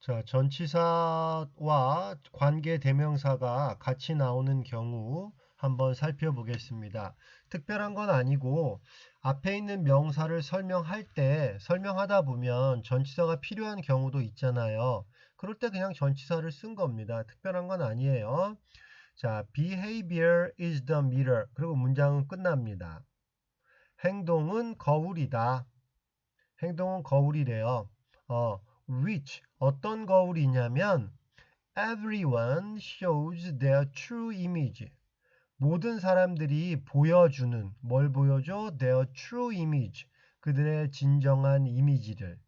자, 전치사와 관계 대명사가 같이 나오는 경우 한번 살펴보겠습니다. 특별한 건 아니고 앞에 있는 명사를 설명하다 보면 전치사가 필요한 경우도 있잖아요. 그럴 때 그냥 전치사를 쓴 겁니다. 특별한 건 아니에요. 자, behavior is the mirror. 그리고 문장은 끝납니다. 행동은 거울이다. 행동은 거울이래요. which 어떤 거울이냐면 everyone shows their true image. 모든 사람들이 보여주는 뭘 보여줘? their true image. 그들의 진정한 이미지를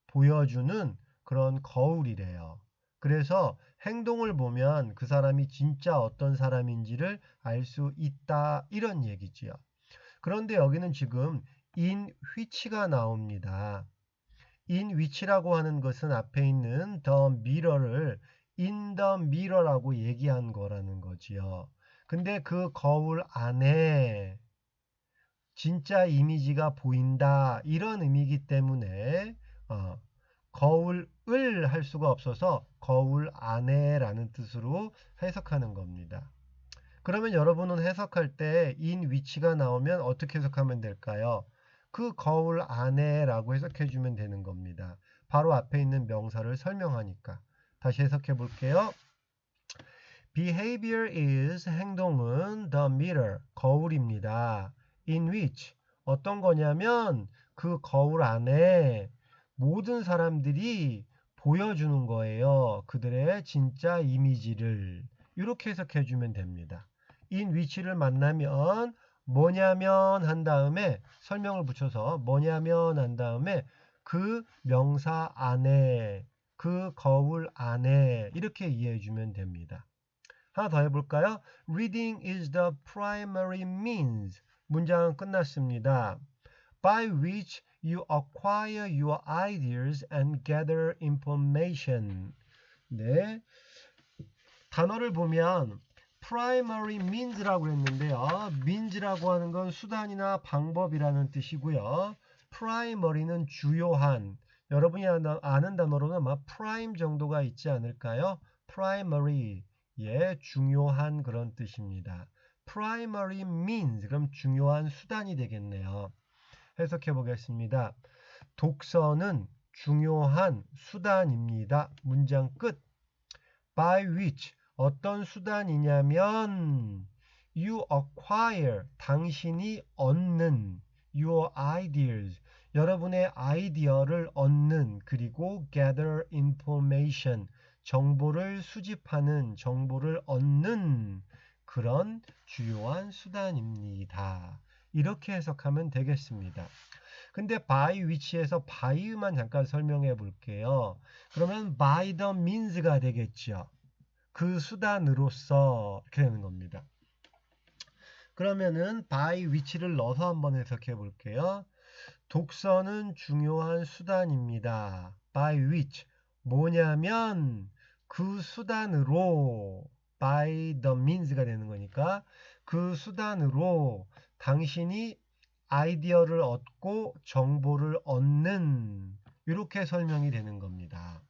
보여주는 그런 거울이래요. 그래서 행동을 보면 그 사람이 진짜 어떤 사람인지를 알 수 있다 이런 얘기지요. 그런데 여기는 지금 in which가 나옵니다. in which라고 하는 것은 앞에 있는 the mirror를 in the mirror라고 얘기한 거라는 거지요. 근데 그 거울 안에 진짜 이미지가 보인다 이런 의미이기 때문에 거울을 할 수가 없어서 거울 안에라는 뜻으로 해석하는 겁니다. 그러면 여러분은 해석할 때 in which가 나오면 어떻게 해석하면 될까요? 그 거울 안에라고 해석해 주면 되는 겁니다. 바로 앞에 있는 명사를 설명하니까. 다시 해석해 볼게요. Behavior is 행동은 the mirror 거울입니다. In which 어떤 거냐면 그 거울 안에 모든 사람들이 보여주는 거예요. 그들의 진짜 이미지를. 이렇게 해석해 주면 됩니다. in which를 만나면 뭐냐면 한 다음에 설명을 붙여서 뭐냐면 한 다음에 그 명사 안에 그 거울 안에 이렇게 이해해 주면 됩니다. 하나 더 해볼까요? Reading is the primary means. 문장은 끝났습니다. By which you acquire your ideas and gather information. 네. 단어를 보면 primary means라고 했는데요. means라고 하는 건 수단이나 방법이라는 뜻이고요. primary는 주요한, 여러분이 아는 단어로는 아마 prime 정도가 있지 않을까요? primary, 예, 중요한 그런 뜻입니다. primary means, 그럼 중요한 수단이 되겠네요. 해석해 보겠습니다. 독서는 중요한 수단입니다. 문장 끝. By which 어떤 수단이냐면 you acquire 당신이 얻는 your ideas 여러분의 아이디어를 얻는 그리고 gather information 정보를 수집하는 정보를 얻는 그런 주요한 수단입니다. 이렇게 해석하면 되겠습니다. 근데 by which에서 by만 잠깐 설명해 볼게요. 그러면 by the means가 되겠죠. 그 수단으로서 이렇게 되는 겁니다. 그러면은 by which를 넣어서 한번 해석해 볼게요. 독서는 중요한 수단입니다. by which 뭐냐면 그 수단으로 by the means가 되는 거니까 그 수단으로 당신이 아이디어를 얻고 정보를 얻는 이렇게 설명이 되는 겁니다.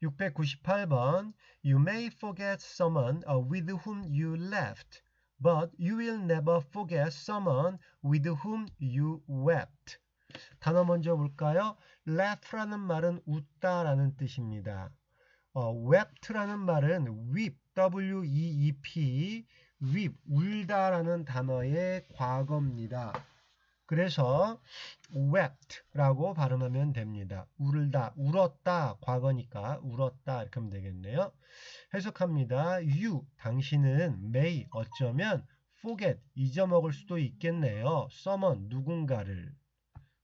698번 You may forget someone with whom you laughed, but you will never forget someone with whom you wept. 단어 먼저 볼까요? laugh라는 말은 웃다라는 뜻입니다. wept라는 말은 weep, W-E-E-P, weep, 울다라는 단어의 과거입니다. 그래서 wept라고 발음하면 됩니다. 울다, 울었다, 과거니까 울었다 이렇게 하면 되겠네요. 해석합니다. You, 당신은 may, 어쩌면 forget, 잊어먹을 수도 있겠네요. someone, 누군가를.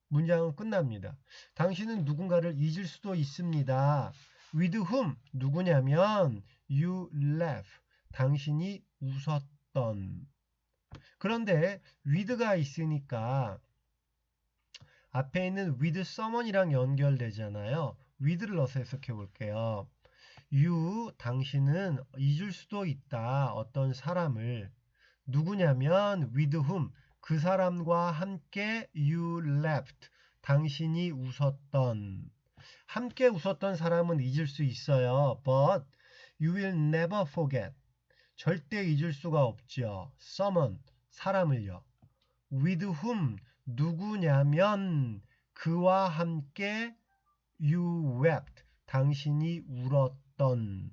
문장은 끝납니다. 당신은 누군가를 잊을 수도 있습니다. With whom, 누구냐면 you laugh, 당신이 웃었던. 그런데 with가 있으니까 앞에 있는 with someone이랑 연결되잖아요. with를 넣어서 해석해 볼게요. you, 당신은 잊을 수도 있다. 어떤 사람을. 누구냐면 with whom, 그 사람과 함께 you laughed, 당신이 웃었던. 함께 웃었던 사람은 잊을 수 있어요. But you will never forget. 절대 잊을 수가 없죠. someone, 사람을요. with whom, 누구냐면 그와 함께 you wept, 당신이 울었던.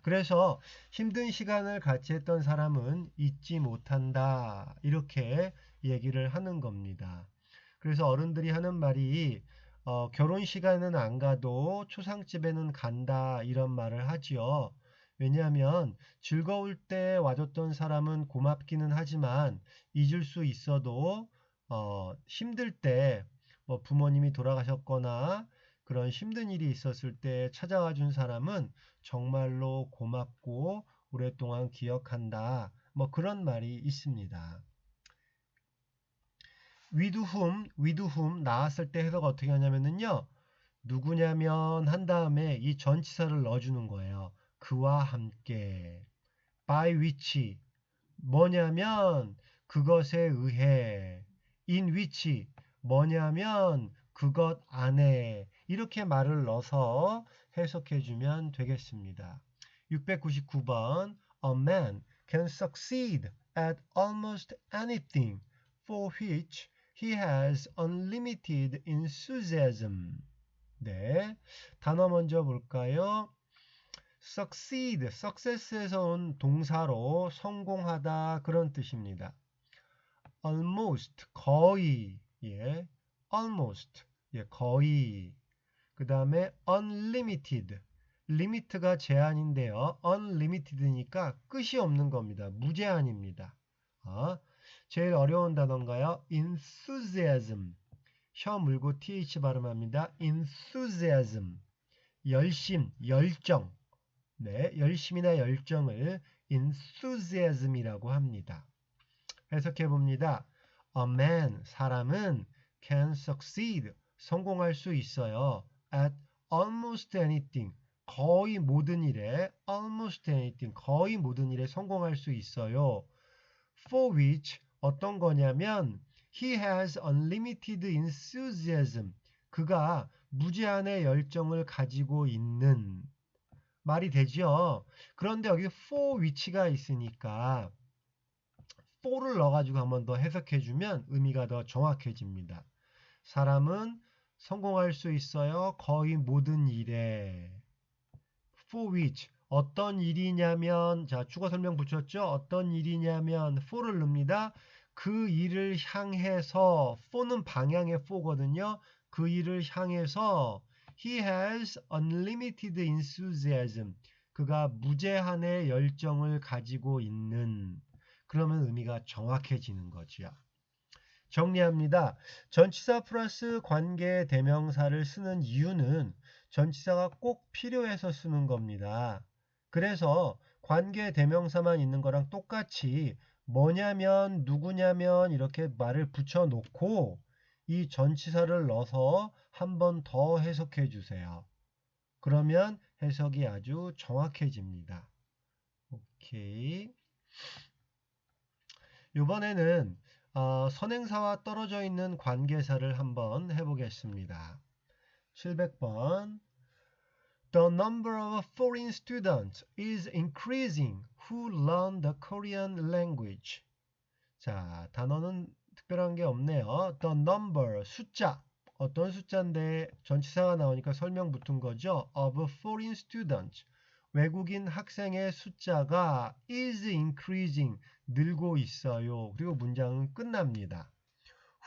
그래서 힘든 시간을 같이 했던 사람은 잊지 못한다. 이렇게 얘기를 하는 겁니다. 그래서 어른들이 하는 말이 결혼 시간은 안 가도 초상집에는 간다 이런 말을 하지요. 왜냐하면 즐거울 때 와줬던 사람은 고맙기는 하지만 잊을 수 있어도 힘들 때 뭐 부모님이 돌아가셨거나 그런 힘든 일이 있었을 때 찾아와 준 사람은 정말로 고맙고 오랫동안 기억한다. 뭐 그런 말이 있습니다. with whom 나왔을 때 해석 어떻게 하냐면요. 누구냐면 한 다음에 이 전치사를 넣어주는 거예요. 그와 함께. by which 뭐냐면 그것에 의해. in which 뭐냐면 그것 안에. 이렇게 말을 넣어서 해석해주면 되겠습니다. 699번 A man can succeed at almost anything for which he has unlimited enthusiasm. 네, 단어 먼저 볼까요? succeed, success에서 온 동사로 성공하다 그런 뜻입니다. almost, 거의, 예, almost, 예, 거의. 그 다음에 unlimited, limit가 제한인데요. unlimited니까 끝이 없는 겁니다. 무제한입니다. 제일 어려운 단어인가요? enthusiasm. 혀 물고 th 발음합니다. enthusiasm. 열심, 열정. 네, 열심이나 열정을 enthusiasm이라고 합니다. 해석해 봅니다. A man, 사람은 can succeed, 성공할 수 있어요. at almost anything, 거의 모든 일에 almost anything, 거의 모든 일에 성공할 수 있어요. for which, 어떤 거냐면 he has unlimited enthusiasm, 그가 무제한의 열정을 가지고 있는. 말이 되죠. 그런데 여기 for which가 있으니까 for를 넣어가지고 한번 더 해석해주면 의미가 더 정확해집니다. 사람은 성공할 수 있어요. 거의 모든 일에. for which 어떤 일이냐면, 자, 주어 설명 붙였죠. 어떤 일이냐면 for를 넣습니다. 그 일을 향해서, for는 방향의 for거든요. 그 일을 향해서 he has unlimited enthusiasm. 그가 무제한의 열정을 가지고 있는. 그러면 의미가 정확해지는 거죠. 정리합니다. 전치사 플러스 관계 대명사를 쓰는 이유는 전치사가 꼭 필요해서 쓰는 겁니다. 그래서 관계 대명사만 있는 거랑 똑같이 뭐냐면 누구냐면 이렇게 말을 붙여놓고 이 전치사를 넣어서 한 번 더 해석해 주세요. 그러면 해석이 아주 정확해집니다. 오케이. 이번에는 선행사와 떨어져 있는 관계사를 한번 해보겠습니다. 700번. The number of foreign students is increasing who learn the Korean language. 자, 단어는 특별한 게 없네요. The number, 숫자. 어떤 숫자인데 전치사가 나오니까 설명 붙은 거죠. Of foreign students. 외국인 학생의 숫자가 is increasing, 늘고 있어요. 그리고 문장은 끝납니다.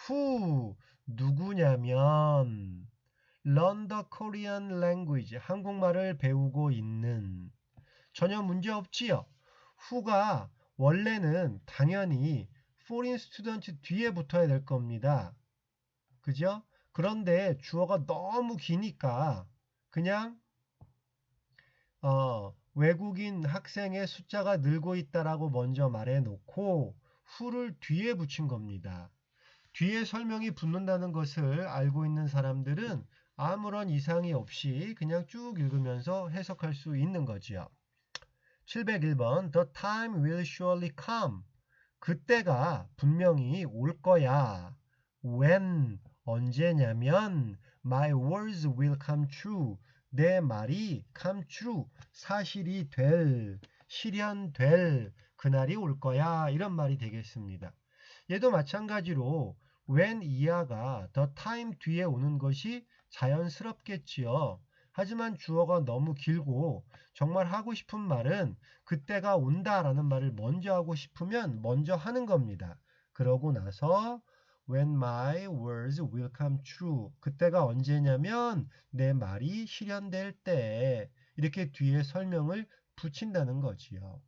Who, 누구냐면 learn the Korean language, 한국말을 배우고 있는. 전혀 문제 없지요. who가 원래는 당연히 foreign student 뒤에 붙어야 될 겁니다. 그죠? 그런데 주어가 너무 기니까 그냥 외국인 학생의 숫자가 늘고 있다라고 먼저 말해놓고 who를 뒤에 붙인 겁니다. 뒤에 설명이 붙는다는 것을 알고 있는 사람들은 아무런 이상이 없이 그냥 쭉 읽으면서 해석할 수 있는 거지요. 701번 The time will surely come. 그때가 분명히 올 거야. When, 언제냐면 My words will come true. 내 말이 come true. 사실이 될, 실현될 그날이 올 거야. 이런 말이 되겠습니다. 얘도 마찬가지로 when 이하가 the time 뒤에 오는 것이 자연스럽겠지요. 하지만 주어가 너무 길고 정말 하고 싶은 말은 그때가 온다라는 말을 먼저 하고 싶으면 먼저 하는 겁니다. 그러고 나서 when my words will come true. 그때가 언제냐면 내 말이 실현될 때. 이렇게 뒤에 설명을 붙인다는 거지요.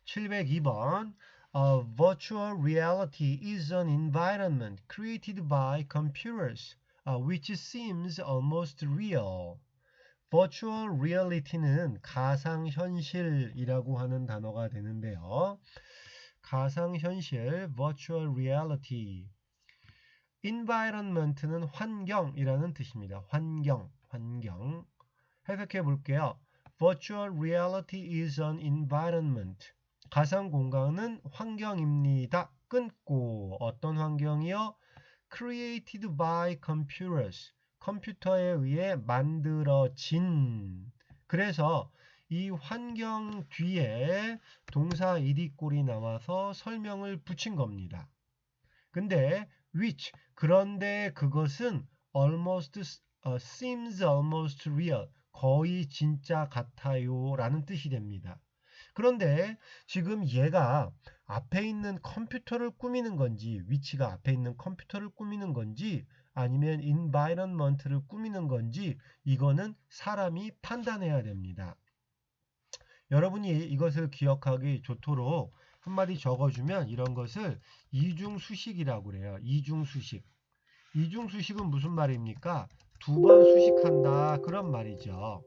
702번. A virtual reality is an environment created by computers, which seems almost real. Virtual reality는 가상현실이라고 하는 단어가 되는데요. 가상현실, virtual reality. environment는 환경이라는 뜻입니다. 환경. 해석해 볼게요. Virtual reality is an environment. 가상공간은 환경입니다. 끊고 어떤 환경이요? Created by computers. 컴퓨터에 의해 만들어진. 그래서 이 환경 뒤에 동사 이디꼴이 나와서 설명을 붙인 겁니다. 근데 which 그런데 그것은 almost seems almost real 거의 진짜 같아요 라는 뜻이 됩니다. 그런데 지금 얘가 앞에 있는 컴퓨터를 꾸미는 건지 위치가 앞에 있는 컴퓨터를 꾸미는 건지 아니면 environment를 꾸미는 건지 이거는 사람이 판단해야 됩니다. 여러분이 이것을 기억하기 좋도록 한마디 적어주면 이런 것을 이중수식이라고 그래요. 이중수식. 이중수식은 무슨 말입니까? 두 번 수식한다 그런 말이죠.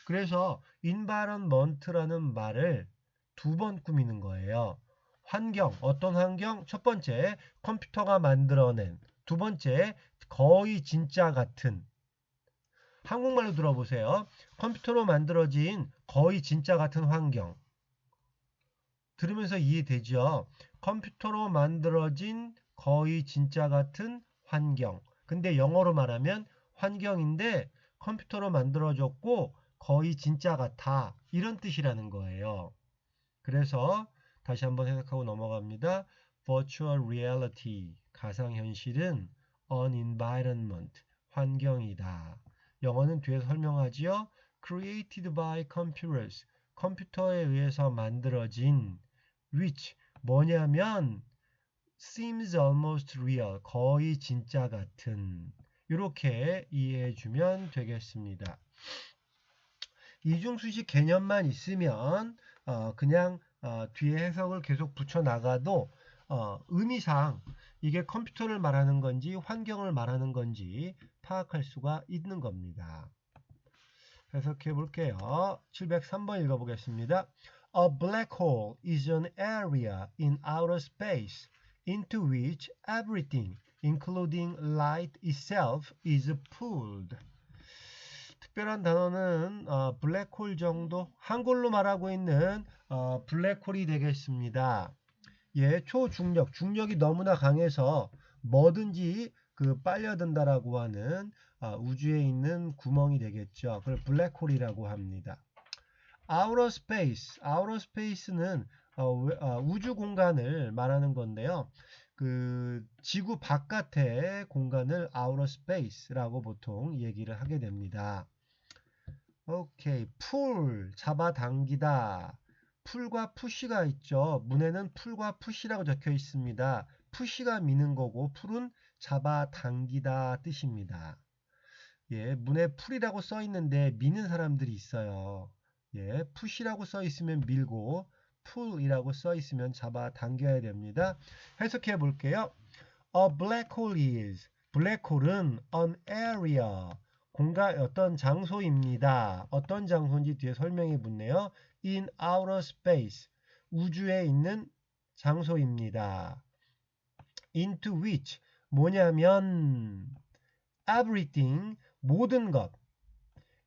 그래서 environment라는 말을 두 번 꾸미는 거예요. 환경, 어떤 환경? 첫 번째, 컴퓨터가 만들어낸. 두 번째, 거의 진짜 같은. 한국말로 들어보세요. 컴퓨터로 만들어진 거의 진짜 같은 환경. 들으면서 이해되죠? 컴퓨터로 만들어진 거의 진짜 같은 환경. 근데 영어로 말하면 환경인데 컴퓨터로 만들어졌고 거의 진짜 같아. 이런 뜻이라는 거예요. 그래서 다시 한번 해석하고 넘어갑니다. Virtual reality, 가상현실은 an environment, 환경이다. 영어는 뒤에서 설명하지요. Created by computers, 컴퓨터에 의해서 만들어진 which, 뭐냐면 seems almost real, 거의 진짜 같은. 이렇게 이해해 주면 되겠습니다. 이중수식 개념만 있으면 그냥 뒤에 해석을 계속 붙여나가도 의미상 이게 컴퓨터를 말하는 건지 환경을 말하는 건지 파악할 수가 있는 겁니다. 해석해 볼게요. 703번 읽어보겠습니다. A black hole is an area in outer space into which everything, including light itself, is pulled. 특별한 단어는 블랙홀 정도, 한글로 말하고 있는 블랙홀이 되겠습니다. 예, 초중력, 중력이 너무나 강해서 뭐든지 빨려든다라고 하는 우주에 있는 구멍이 되겠죠. 그걸 블랙홀이라고 합니다. outer space, outer space는 우주 공간을 말하는 건데요. 지구 바깥의 공간을 outer space라고 보통 얘기를 하게 됩니다. 오케이, 풀, 잡아당기다. 풀과 푸시가 있죠. 문에는 풀과 푸시라고 적혀 있습니다. 푸시가 미는 거고 풀은 잡아당기다 뜻입니다. 예, 문에 풀이라고 써 있는데 미는 사람들이 있어요. 예, 푸시라고 써 있으면 밀고 풀이라고 써 있으면 잡아당겨야 됩니다. 해석해 볼게요. A black hole is, 블랙홀은 an area, 공간 어떤 장소입니다. 어떤 장소인지 뒤에 설명이 붙네요. In outer space, 우주에 있는 장소입니다. Into which, 뭐냐면 everything, 모든 것,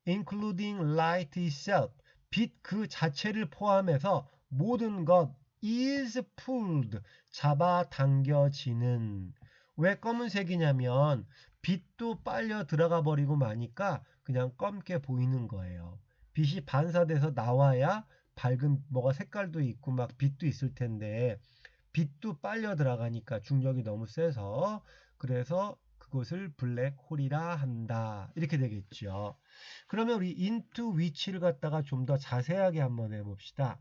including light itself, 빛 그 자체를 포함해서 모든 것 is pulled, 잡아당겨지는, 왜 검은색이냐면 빛도 빨려 들어가 버리고 마니까 그냥 검게 보이는 거예요. 빛이 반사돼서 나와야 밝은 뭐가 색깔도 있고 막 빛도 있을 텐데 빛도 빨려 들어가니까 중력이 너무 세서 그래서 그것을 블랙홀이라 한다. 이렇게 되겠죠. 그러면 우리 into which를 갖다가 좀 더 자세하게 한번 해봅시다.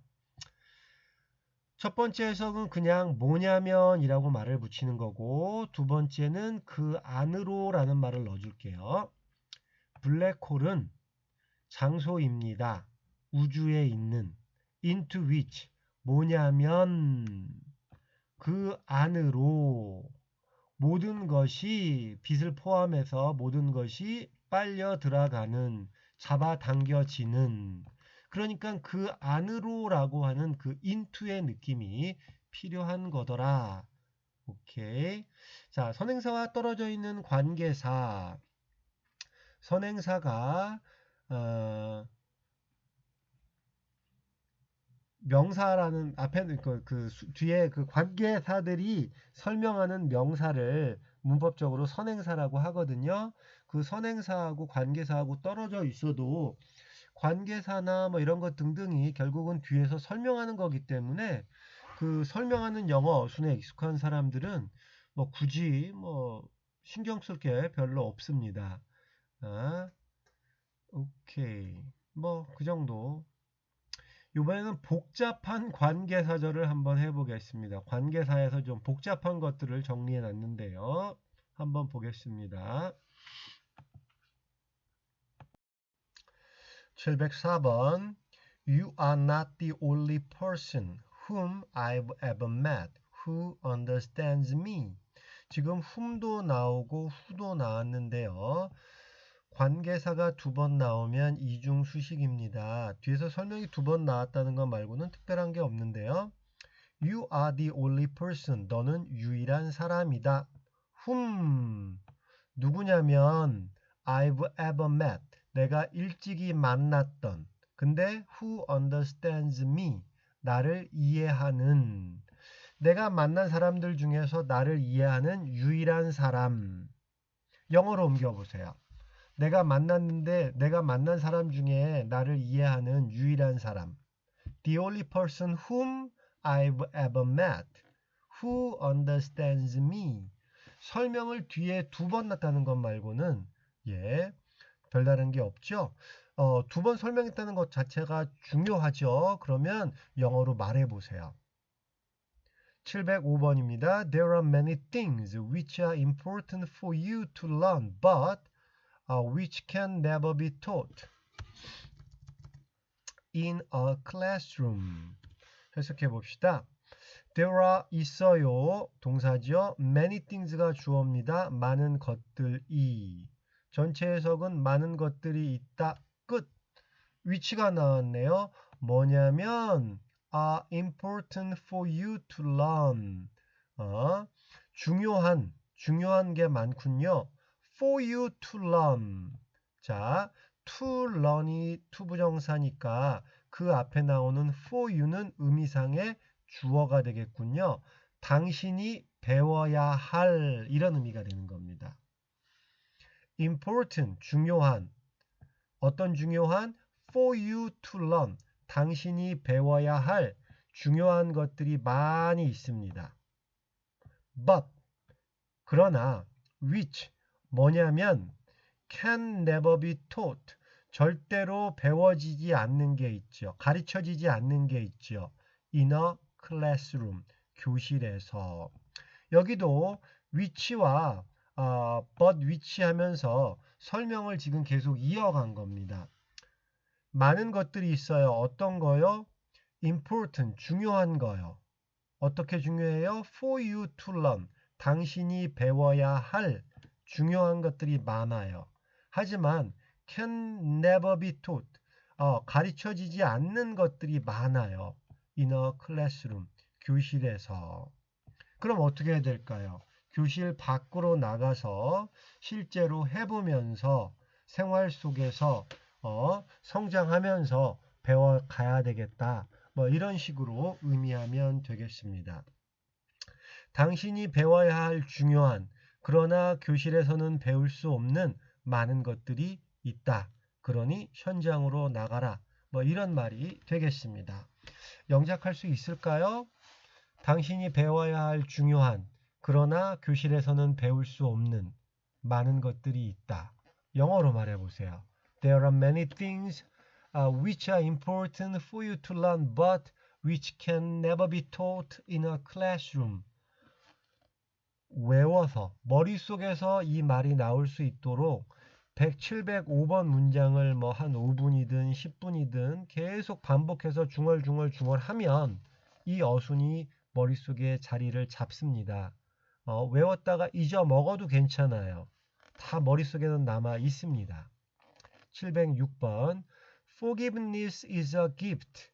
첫 번째 해석은 그냥 뭐냐면이라고 말을 붙이는 거고 두 번째는 그 안으로라는 말을 넣어줄게요. 블랙홀은 장소입니다. 우주에 있는 into which 뭐냐면 그 안으로 모든 것이 빛을 포함해서 모든 것이 빨려 들어가는 잡아당겨지는 그러니까 그 안으로라고 하는 그 into의 느낌이 필요한 거더라. 오케이. 자, 선행사와 떨어져 있는 관계사. 선행사가 명사라는 앞에 뒤에 그 관계사들이 설명하는 명사를 문법적으로 선행사라고 하거든요. 그 선행사하고 관계사하고 떨어져 있어도 관계사나 뭐 이런 것 등등이 결국은 뒤에서 설명하는 거기 때문에 그 설명하는 영어 순에 익숙한 사람들은 뭐 굳이 뭐 신경 쓸 게 별로 없습니다. 아, 오케이. 뭐 그 정도. 이번에는 복잡한 관계사절을 한번 해보겠습니다. 관계사에서 좀 복잡한 것들을 정리해 놨는데요. 한번 보겠습니다. 704번 You are not the only person whom I've ever met who understands me. 지금 whom도 나오고 who도 나왔는데요. 관계사가 두 번 나오면 이중 수식입니다. 뒤에서 설명이 두 번 나왔다는 것 말고는 특별한 게 없는데요. You are the only person. 너는 유일한 사람이다. whom 누구냐면 I've ever met. 내가 일찍이 만났던. 근데 who understands me. 나를 이해하는. 내가 만난 사람들 중에서 나를 이해하는 유일한 사람. 영어로 옮겨보세요. 내가 만난 사람 중에 나를 이해하는 유일한 사람. The only person whom I've ever met who understands me. 설명을 뒤에 두 번 났다는 것 말고는 별다른 게 없죠. 두 번 설명했다는 것 자체가 중요하죠. 그러면 영어로 말해 보세요. 705번입니다. There are many things which are important for you to learn, but which can never be taught in a classroom. 해석해 봅시다. There are 있어요. 동사죠. Many things가 주어입니다. 많은 것들이. 전체 해석은 많은 것들이 있다. 끝. which가 나왔네요. 뭐냐면 are important for you to learn. 중요한 게 많군요. for you to learn. 자, to learn이 투부정사니까 그 앞에 나오는 for you는 의미상의 주어가 되겠군요. 당신이 배워야 할 이런 의미가 되는 겁니다. important 중요한 어떤 중요한 for you to learn 당신이 배워야 할 중요한 것들이 많이 있습니다. but 그러나 which 뭐냐면 can never be taught 절대로 배워지지 않는 게 있죠. 가르쳐지지 않는 게 있죠. in a classroom 교실에서 여기도 which와 but which 하면서 설명을 지금 계속 이어간 겁니다. 많은 것들이 있어요. 어떤 거요? important 중요한 거요. 어떻게 중요해요? for you to learn 당신이 배워야 할 중요한 것들이 많아요. 하지만 can never be taught 가르쳐지지 않는 것들이 많아요. in a classroom 교실에서. 그럼 어떻게 해야 될까요? 교실 밖으로 나가서 실제로 해보면서 생활 속에서 성장하면서 배워가야 되겠다. 뭐 이런 식으로 의미하면 되겠습니다. 당신이 배워야 할 중요한 그러나 교실에서는 배울 수 없는 많은 것들이 있다. 그러니 현장으로 나가라. 뭐 이런 말이 되겠습니다. 영작할 수 있을까요? 당신이 배워야 할 중요한 그러나 교실에서는 배울 수 없는 많은 것들이 있다. 영어로 말해보세요. There are many things which are important for you to learn but which can never be taught in a classroom. 외워서 머릿속에서 이 말이 나올 수 있도록 705번 문장을 뭐 한 5분이든 10분이든 계속 반복해서 중얼중얼 하면 이 어순이 머릿속에 자리를 잡습니다. 외웠다가 잊어먹어도 괜찮아요. 다 머릿속에는 남아 있습니다. 706번 Forgiveness is a gift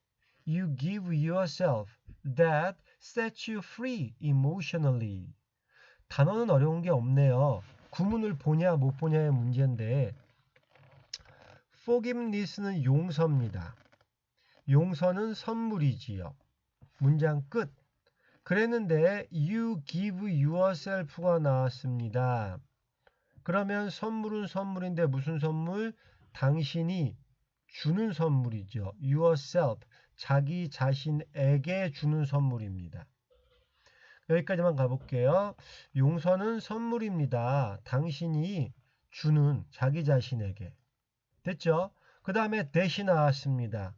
you give yourself that sets you free emotionally. 단어는 어려운 게 없네요. 구문을 보냐 못 보냐의 문제인데 forgiveness는 용서입니다. 용서는 선물이지요. 문장 끝. 그랬는데 you give yourself가 나왔습니다. 그러면 선물은 선물인데 무슨 선물? 당신이 주는 선물이죠. yourself, 자기 자신에게 주는 선물입니다. 여기까지만 가볼게요. 용서는 선물입니다. 당신이 주는 자기 자신에게. 됐죠? 그 다음에 that이 나왔습니다.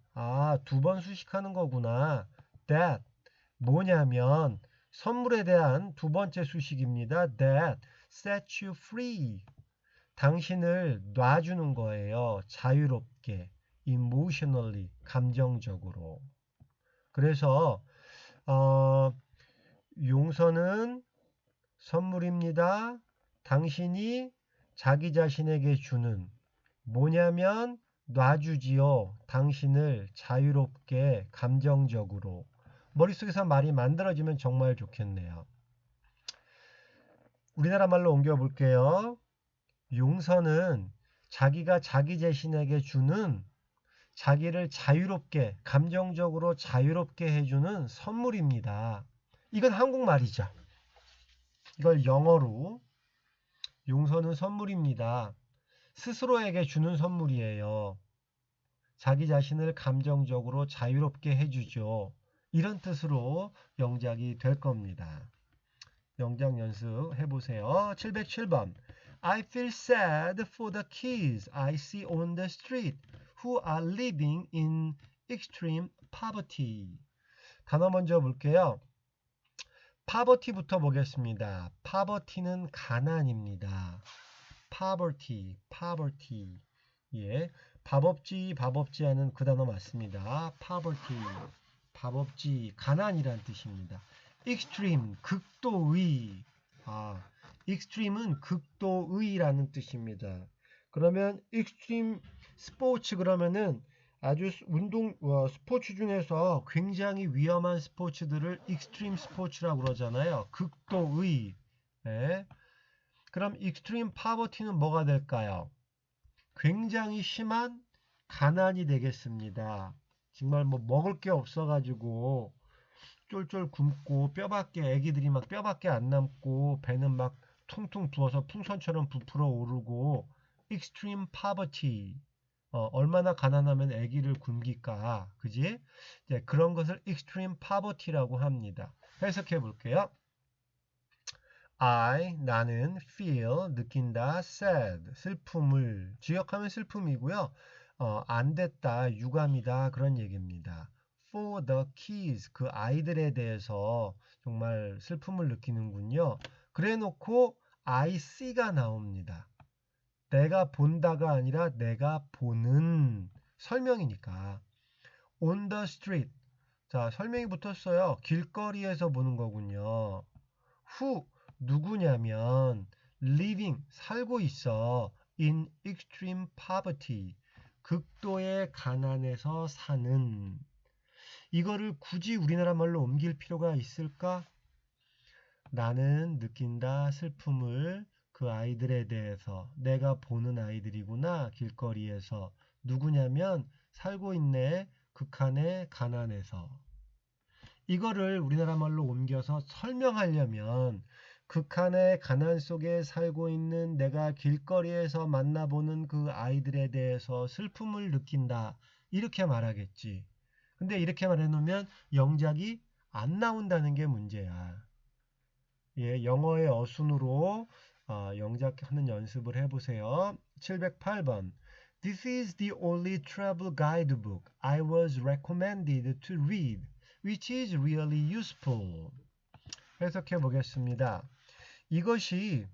두 번 수식하는 거구나. that. 뭐냐면 선물에 대한 두 번째 수식입니다. that sets you free. 당신을 놔주는 거예요. 자유롭게. emotionally. 감정적으로. 그래서 용서는 선물입니다. 당신이 자기 자신에게 주는 뭐냐면 놔주지요. 당신을 자유롭게 감정적으로. 머릿속에서 말이 만들어지면 정말 좋겠네요. 우리나라 말로 옮겨볼게요. 용서는 자기가 자기 자신에게 주는 자기를 자유롭게 감정적으로 자유롭게 해주는 선물입니다. 이건 한국말이죠. 이걸 영어로 용서는 선물입니다. 스스로에게 주는 선물이에요. 자기 자신을 감정적으로 자유롭게 해주죠. 이런 뜻으로 영작이 될 겁니다. 영작 연습 해보세요. 707번 I feel sad for the kids I see on the street who are living in extreme poverty. 단어 먼저 볼게요. poverty부터 보겠습니다. poverty는 가난입니다. poverty. 예, 밥 없지 하는 그 단어 맞습니다. poverty, 밥 없지, 가난이란 뜻입니다. extreme, 극도의. extreme은 극도의라는 뜻입니다. 그러면 extreme 스포츠 그러면은 아주 스포츠 중에서 굉장히 위험한 스포츠들을 익스트림 스포츠라고 그러잖아요. 극도의. 예. 그럼 익스트림 파버티는 뭐가 될까요? 굉장히 심한 가난이 되겠습니다. 정말 뭐 먹을 게 없어가지고 쫄쫄 굶고 애기들이 막 뼈밖에 안 남고 배는 막 퉁퉁 부어서 풍선처럼 부풀어 오르고 extreme poverty. 얼마나 가난하면 아기를 굶길까, 그지? 네, 그런 것을 extreme poverty라고 합니다. 해석해 볼게요. 나는 feel, 느낀다, sad, 슬픔을, 지역하면 슬픔이고요. 안 됐다, 유감이다, 그런 얘기입니다. for the kids, 그 아이들에 대해서 정말 슬픔을 느끼는군요. 그래 놓고 I see가 나옵니다. 내가 본다가 아니라 내가 보는 설명이니까. On the street. 자, 설명이 붙었어요. 길거리에서 보는 거군요. Who, 누구냐면 living, 살고 있어. In extreme poverty. 극도의 가난에서 사는. 이거를 굳이 우리나라 말로 옮길 필요가 있을까? 나는 느낀다 슬픔을 그 아이들에 대해서. 내가 보는 아이들이구나. 길거리에서. 누구냐면 살고 있네. 극한의 가난에서. 이거를 우리나라 말로 옮겨서 설명하려면 극한의 가난 속에 살고 있는 내가 길거리에서 만나보는 그 아이들에 대해서 슬픔을 느낀다. 이렇게 말하겠지. 근데 이렇게 말해놓으면 영작이 안 나온다는 게 문제야. 예, 영어의 어순으로 영작하는 연습을 해보세요. 708번. This is the only travel guidebook I was recommended to read, which is really useful. 해석해 보겠습니다. 이것이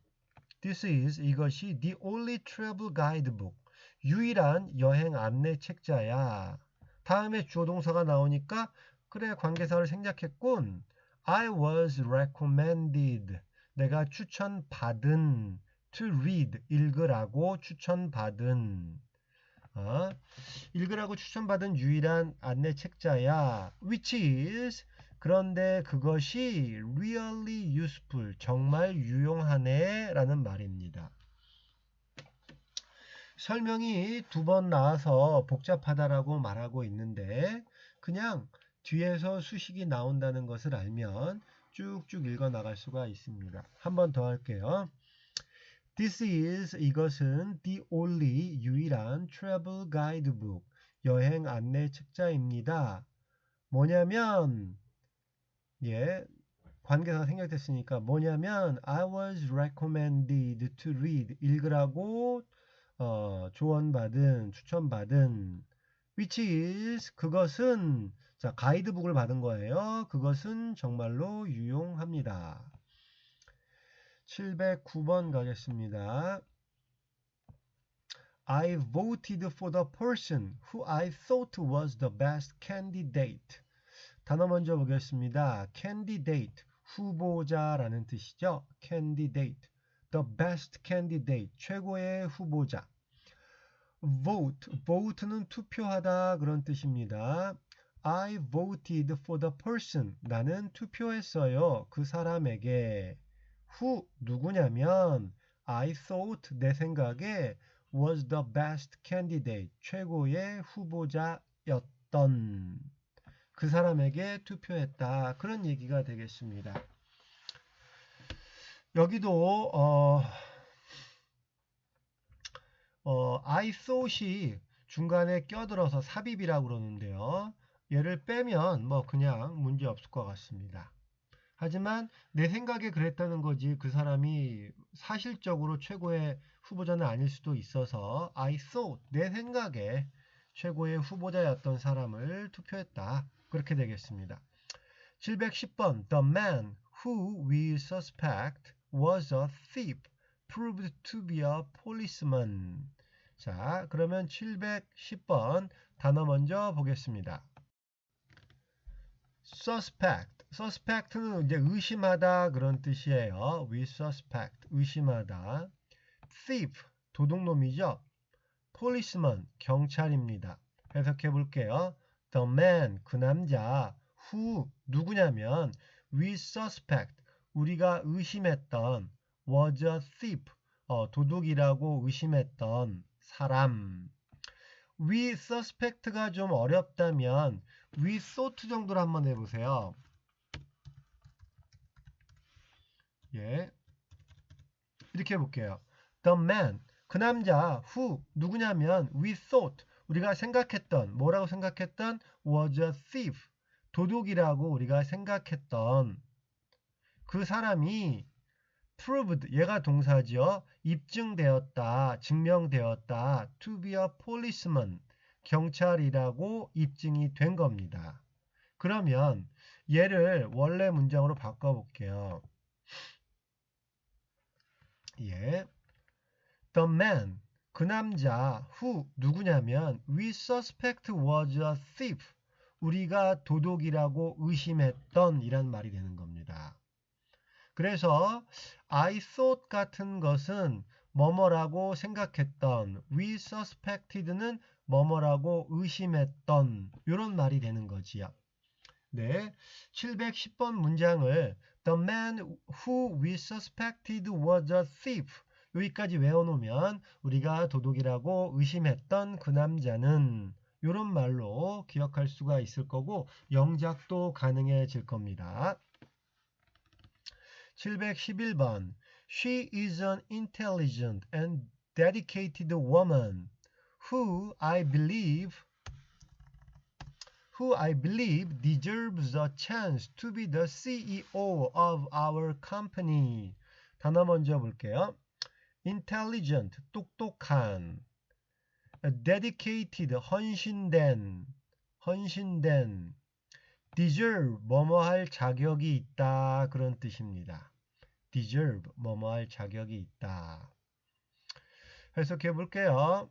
이것이 the only travel guidebook, 유일한 여행 안내 책자야. 다음에 주어 동사가 나오니까 그래, 관계사를 생략했군. I was recommended, 내가 추천받은, to read, 읽으라고 추천받은, 읽으라고 추천받은 유일한 안내 책자야. which is, 그런데 그것이 really useful, 정말 유용하네 라는 말입니다. 설명이 두 번 나와서 복잡하다라고 말하고 있는데 그냥 뒤에서 수식이 나온다는 것을 알면 쭉쭉 읽어 나갈 수가 있습니다. 한 번 더 할게요. This is, 이것은 the only, 유일한 travel guidebook, 여행 안내 책자입니다. 뭐냐면, 예, 관계사가 생략됐으니까 뭐냐면 I was recommended to read, 읽으라고 조언받은, 추천받은, which is, 그것은, 자, 가이드북을 받은 거예요. 그것은 정말로 유용합니다. 709번 가겠습니다. I voted for the person who I thought was the best candidate. 단어 먼저 보겠습니다. candidate, 후보자라는 뜻이죠. candidate, the best candidate, 최고의 후보자. vote는 투표하다 그런 뜻입니다. I voted for the person, 나는 투표했어요. 그 사람에게. who, 누구냐면 I thought, 내 생각에 was the best candidate, 최고의 후보자였던, 그 사람에게 투표했다. 그런 얘기가 되겠습니다. 여기도 I thought이 중간에 껴들어서 삽입이라고 그러는데요. 얘를 빼면 뭐 그냥 문제 없을 것 같습니다. 하지만 내 생각에 그랬다는 거지 그 사람이 사실적으로 최고의 후보자는 아닐 수도 있어서 I thought, 내 생각에 최고의 후보자였던 사람을 투표했다. 그렇게 되겠습니다. 710번. The man who we suspect was a thief proved to be a policeman. 자, 그러면 710번 단어 먼저 보겠습니다. suspect는 이제 의심하다 그런 뜻이에요. we suspect, 의심하다. thief, 도둑놈이죠. policeman, 경찰입니다. 해석해 볼게요. the man, 그 남자, who, 누구냐면 we suspect, 우리가 의심했던, was a thief, 도둑이라고 의심했던 사람. we suspect가 좀 어렵다면 we thought 정도로 한번 해보세요. 예, 이렇게 해볼게요. the man, 그 남자, who, 누구냐면 we thought, 우리가 생각했던, 뭐라고 생각했던, was a thief, 도둑이라고 우리가 생각했던 그 사람이 proved, 얘가 동사지요. 입증되었다, 증명되었다. to be a policeman, 경찰이라고 입증이 된 겁니다. 그러면 얘를 원래 문장으로 바꿔볼게요. 예, the man, 그 남자, who, 누구냐면 we suspect was a thief, 우리가 도둑이라고 의심했던 이란 말이 되는 겁니다. 그래서 I thought 같은 것은 뭐뭐라고 생각했던, we suspected는 뭐뭐라고 의심했던 이런 말이 되는 거지요. 네, 710번 문장을 The man who we suspected was a thief, 여기까지 외워놓으면 우리가 도둑이라고 의심했던 그 남자는 이런 말로 기억할 수가 있을 거고 영작도 가능해질 겁니다. 711번. She is an intelligent and dedicated woman who I believe deserves a chance to be the CEO of our company. 단어 먼저 볼게요. intelligent, 똑똑한. dedicated, 헌신된. deserve, 뭐뭐할 자격이 있다. 그런 뜻입니다. deserve, 뭐뭐할 자격이 있다. 해석해 볼게요.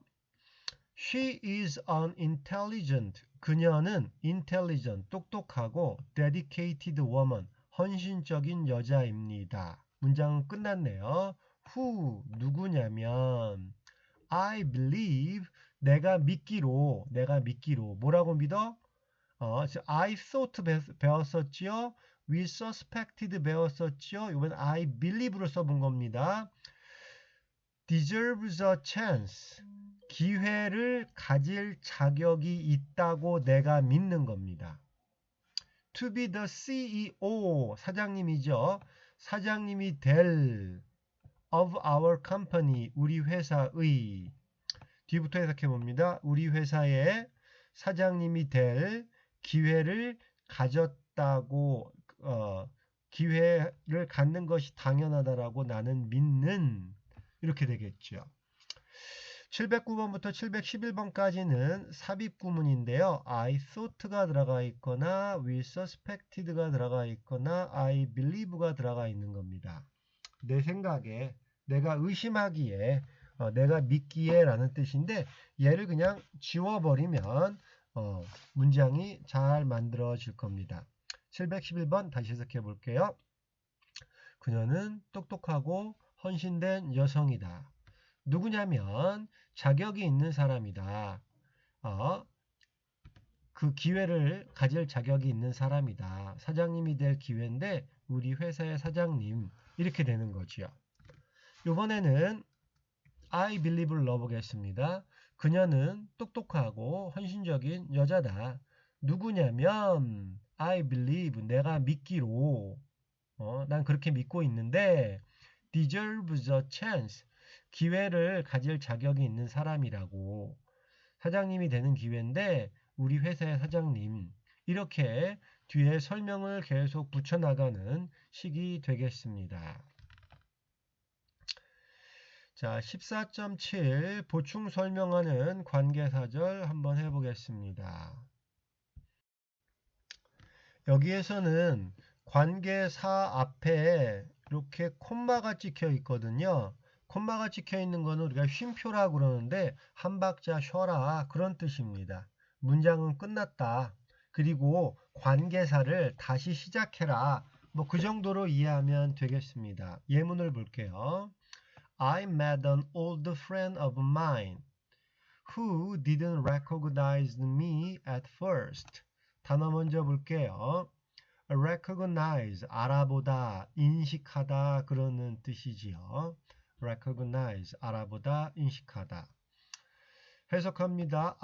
She is an intelligent. 그녀는 intelligent, 똑똑하고 dedicated woman, 헌신적인 여자입니다. 문장은 끝났네요. Who, 누구냐면 I believe, 내가 믿기로. 뭐라고 믿어? I thought 배웠었지요? We suspected 배웠었지요? 이번 I believe로 써본 겁니다. deserves a chance. 기회를 가질 자격이 있다고 내가 믿는 겁니다. To be the CEO, 사장님이죠. 사장님이 될 of our company, 우리 회사의. 뒤부터 해석해 봅니다. 우리 회사의 사장님이 될 기회를 가졌다고, 기회를 갖는 것이 당연하다라고 나는 믿는, 이렇게 되겠죠. 709번부터 711번까지는 삽입 구문인데요. I thought가 들어가 있거나 we suspected가 들어가 있거나 I believe가 들어가 있는 겁니다. 내 생각에, 내가 의심하기에, 내가 믿기에 라는 뜻인데 얘를 그냥 지워버리면 문장이 잘 만들어질 겁니다. 711번 다시 해석해 볼게요. 그녀는 똑똑하고 헌신된 여성이다. 누구냐면 자격이 있는 사람이다. 그 기회를 가질 자격이 있는 사람이다. 사장님이 될 기회인데 우리 회사의 사장님, 이렇게 되는 거죠. 이번에는 I believe를 넣어보겠습니다. 그녀는 똑똑하고 헌신적인 여자다. 누구냐면 I believe, 내가 믿기로, 난 그렇게 믿고 있는데 deserves a chance, 기회를 가질 자격이 있는 사람이라고. 사장님이 되는 기회인데 우리 회사의 사장님, 이렇게 뒤에 설명을 계속 붙여나가는 식이 되겠습니다. 자, 14.7 보충 설명하는 관계사절 한번 해보겠습니다. 여기에서는 관계사 앞에 이렇게 콤마가 찍혀 있거든요. 콤마가 찍혀 있는 거는 우리가 쉼표라고 그러는데 한 박자 쉬어라, 그런 뜻입니다. 문장은 끝났다. 그리고 관계사를 다시 시작해라. 뭐 그 정도로 이해하면 되겠습니다. 예문을 볼게요. I met an old friend of mine who didn't recognize me at first. 단어 먼저 볼게요. recognize, 알아보다, 인식하다, 그러는 뜻이지요. recognize, 알아보다, 인식하다. 해석합니다.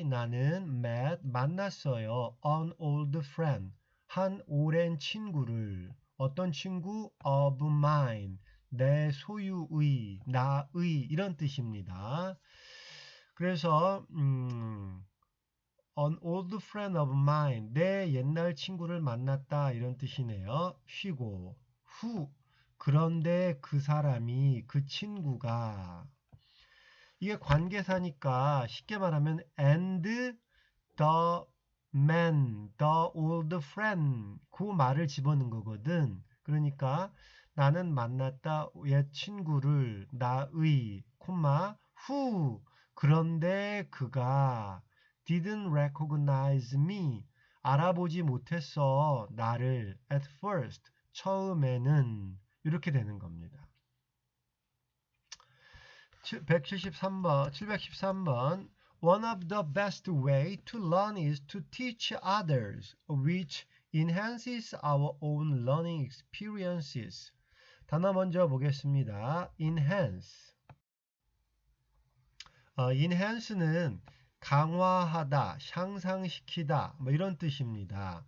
나는 met, 만났어요. an old friend, 한 오랜 친구를. 어떤 친구? of mine, 내 소유의, 나의, 이런 뜻입니다. 그래서 an old friend of mine, 내 옛날 친구를 만났다, 이런 뜻이네요. 쉬고 who, 그런데 그 사람이, 그 친구가. 이게 관계사니까 쉽게 말하면 and the man, the old friend, 그 말을 집어넣은 거거든. 그러니까 나는 만났다 옛 친구를, 나의, 콤마 who, 그런데 그가 didn't recognize me, 알아보지 못했어 나를 at first, 처음에는. 이렇게 되는 겁니다. 713번 One of the best way to learn is to teach others, which enhances our own learning experiences. 단어 먼저 보겠습니다. enhance. enhance는 강화하다, 향상시키다, 뭐 이런 뜻입니다.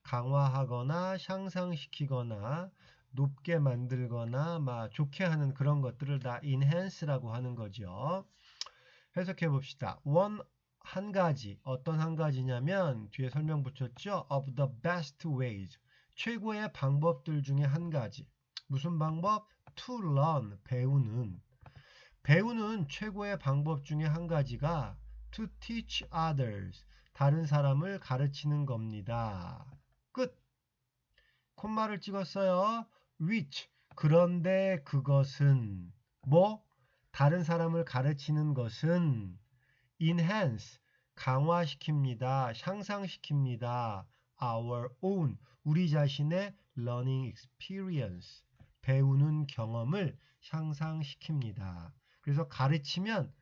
강화하거나 향상시키거나 높게 만들거나 막 좋게 하는 그런 것들을 다 enhance라고 하는 거죠. 해석해 봅시다. 한 가지, 어떤 한 가지냐면 뒤에 설명 붙였죠. of the best ways, 최고의 방법들 중에 한 가지. 무슨 방법? to learn, 배우는 최고의 방법 중에 한 가지가 to teach others, 다른 사람을 가르치는 겁니다. 끝. 콤마를 찍었어요. which, 그런데 그것은 뭐? 다른 사람을 가르치는 것은 enhance, 강화시킵니다. 향상시킵니다. our own, 우리 자신의 learning experience, 배우는 경험을 향상시킵니다. 그래서 가르치면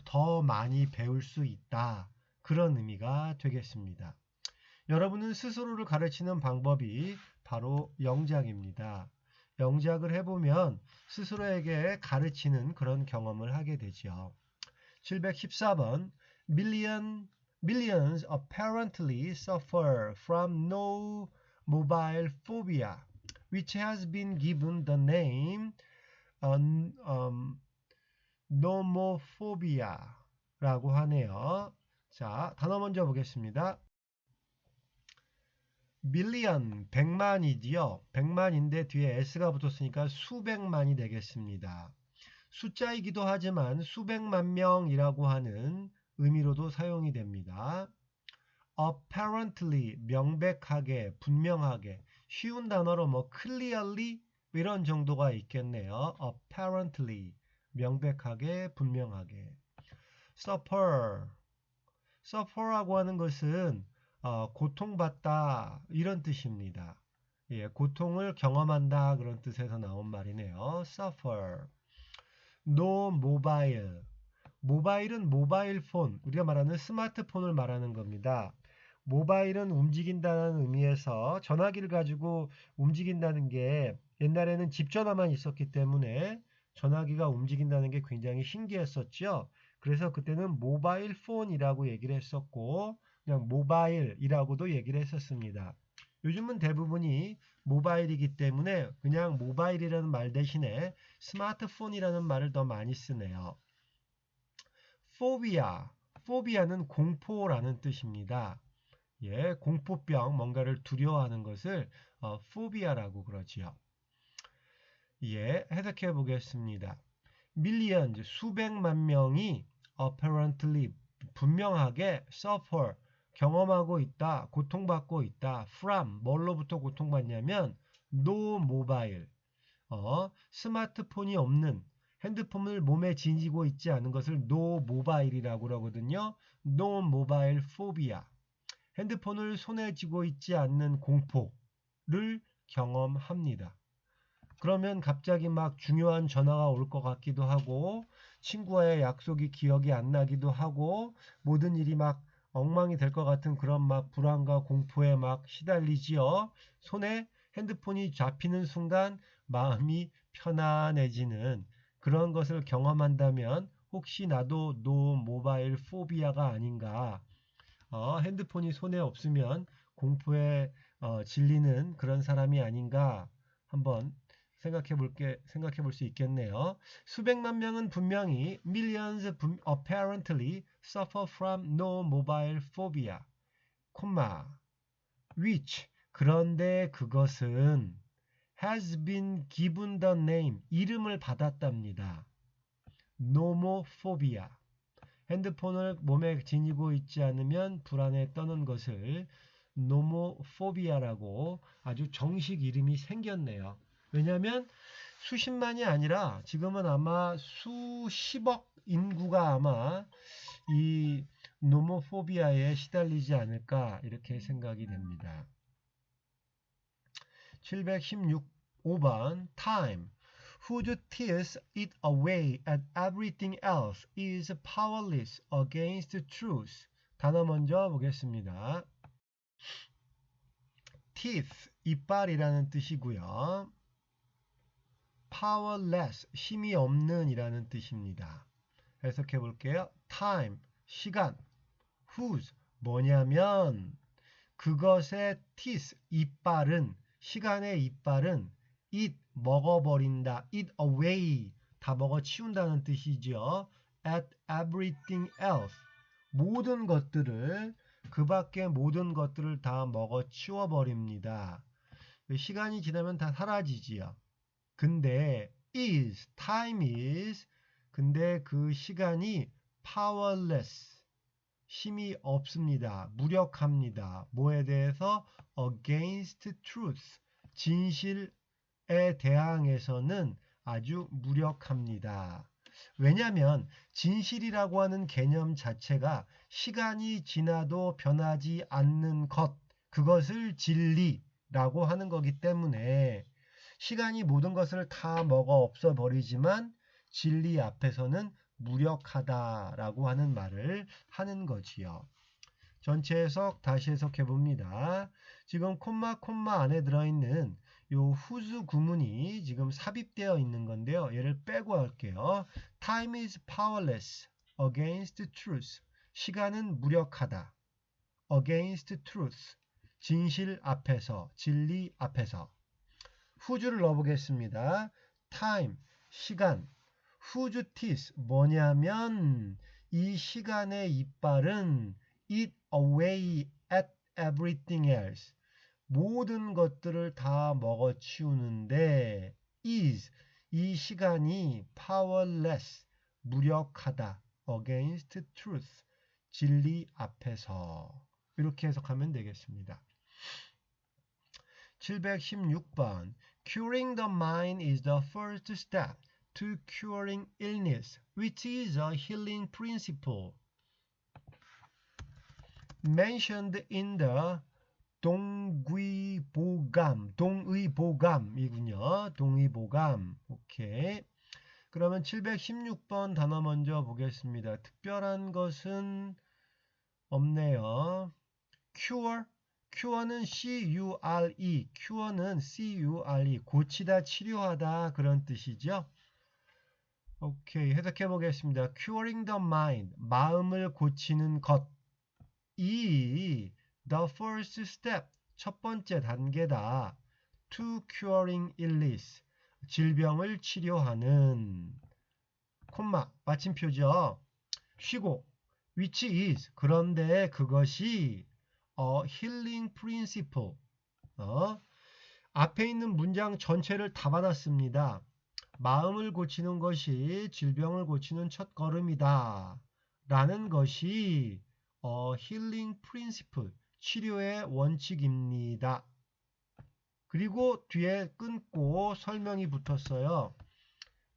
더 많이 배울 수 있다. 그런 의미가 되겠습니다. 여러분은 스스로를 가르치는 방법이 바로 영작입니다. 영작을 해보면 스스로에게 가르치는 그런 경험을 하게 되죠. 714번 Millions apparently suffer from no mobile phobia, which has been given the name nomophobia 라고 하네요. 자, 단어 먼저 보겠습니다. 밀리언, 100만이지요. 100만인데 뒤에 s가 붙었으니까 수백만이 되겠습니다. 숫자이기도 하지만 수백만 명이라고 하는 의미로도 사용이 됩니다. apparently, 명백하게, 분명하게, 쉬운 단어로 뭐 clearly 이런 정도가 있겠네요. apparently, 명백하게, 분명하게. suffer라고 하는 것은 고통받다 이런 뜻입니다. 예, 고통을 경험한다 그런 뜻에서 나온 말이네요. suffer. no mobile. 모바일은 모바일 폰, 우리가 말하는 스마트폰을 말하는 겁니다. 모바일은 움직인다는 의미에서 전화기를 가지고 움직인다는 게 옛날에는 집 전화만 있었기 때문에 전화기가 움직인다는 게 굉장히 신기했었죠. 그래서 그때는 모바일 폰이라고 얘기를 했었고 그냥 모바일이라고도 얘기를 했었습니다. 요즘은 대부분이 모바일이기 때문에 그냥 모바일이라는 말 대신에 스마트폰이라는 말을 더 많이 쓰네요. 포비아는 공포라는 뜻입니다. 예, 공포병, 뭔가를 두려워하는 것을 포비아라고 그러지요. 예, 해석해 보겠습니다. millions, 수백만 명이 apparently, 분명하게 suffer, 경험하고 있다, 고통받고 있다. from, 뭘로부터 고통받냐면 no mobile, 스마트폰이 없는, 핸드폰을 몸에 지니고 있지 않은 것을 no mobile이라고 그러거든요. no mobile phobia, 핸드폰을 손에 쥐고 있지 않는 공포를 경험합니다. 그러면 갑자기 막 중요한 전화가 올 것 같기도 하고 친구와의 약속이 기억이 안 나기도 하고 모든 일이 막 엉망이 될 것 같은 그런 막 불안과 공포에 막 시달리지요. 손에 핸드폰이 잡히는 순간 마음이 편안해지는 그런 것을 경험한다면 혹시 나도 노 모바일 포비아가 아닌가. 핸드폰이 손에 없으면 공포에 질리는 그런 사람이 아닌가 한번 생각해 볼 수 있겠네요. 수백만 명은 분명히 millions apparently suffer from no mobile phobia, which, 그런데 그것은 has been given the name, 이름을 받았답니다. nomophobia, 핸드폰을 몸에 지니고 있지 않으면 불안에 떠는 것을 노모포비아라고 아주 정식 이름이 생겼네요. 왜냐하면 수십만이 아니라 지금은 아마 수십억 인구가 아마 이 노모포비아에 시달리지 않을까 이렇게 생각이 됩니다. 716번 time, whose tears eat away at everything else, is powerless against truth. 단어 먼저 보겠습니다. teeth, 이빨이라는 뜻이고요. powerless, 힘이 없는 이라는 뜻입니다. 해석해 볼게요. time, 시간. whose, 뭐냐면 그것의 teeth, 이빨은, 시간의 이빨은 eat 먹어버린다. eat away 다 먹어치운다는 뜻이죠. at everything else 모든 것들을 그 밖의 모든 것들을 다 먹어치워버립니다. 시간이 지나면 다 사라지지요. 근데 time is 근데 그 시간이 powerless 힘이 없습니다. 무력합니다. 뭐에 대해서? against truth 진실에 대항해서는 아주 무력합니다. 왜냐하면 진실이라고 하는 개념 자체가 시간이 지나도 변하지 않는 것, 그것을 진리라고 하는 거기 때문에 시간이 모든 것을 다 먹어 없어버리지만 진리 앞에서는 무력하다라고 하는 말을 하는 거지요. 전체 해석 다시 해석해 봅니다. 지금 콤마 안에 들어있는 요 후즈 구문이 지금 삽입되어 있는 건데요. 얘를 빼고 할게요. Time is powerless against truth. 시간은 무력하다. against truth. 진실 앞에서, 진리 앞에서. 후즈를 넣어보겠습니다. time, 시간. whose teeth, 뭐냐면 이 시간의 이빨은 eat away at everything else. 모든 것들을 다 먹어치우는데 is, 이 시간이 powerless, 무력하다. against truth, 진리 앞에서. 이렇게 해석하면 되겠습니다. 716번 Curing the mind is the first step to curing illness, which is a healing principle mentioned in the 동의보감이군요. 동의보감. 오케이. 그러면 716번 단어 먼저 보겠습니다. 특별한 것은 없네요. cure는 C-U-R-E, cure는 C-U-R-E, 고치다, 치료하다 그런 뜻이죠. 오케이, 해석해 보겠습니다. curing the mind, 마음을 고치는 것. 이 the first step, 첫 번째 단계다. to curing illness, 질병을 치료하는 콤마, 마침표죠. 쉬고 which is, 그런데 그것이 a healing principle, 앞에 있는 문장 전체를 다 받았습니다. 마음을 고치는 것이 질병을 고치는 첫 걸음이다 라는 것이 healing principle, 치료의 원칙입니다. 그리고 뒤에 끊고 설명이 붙었어요.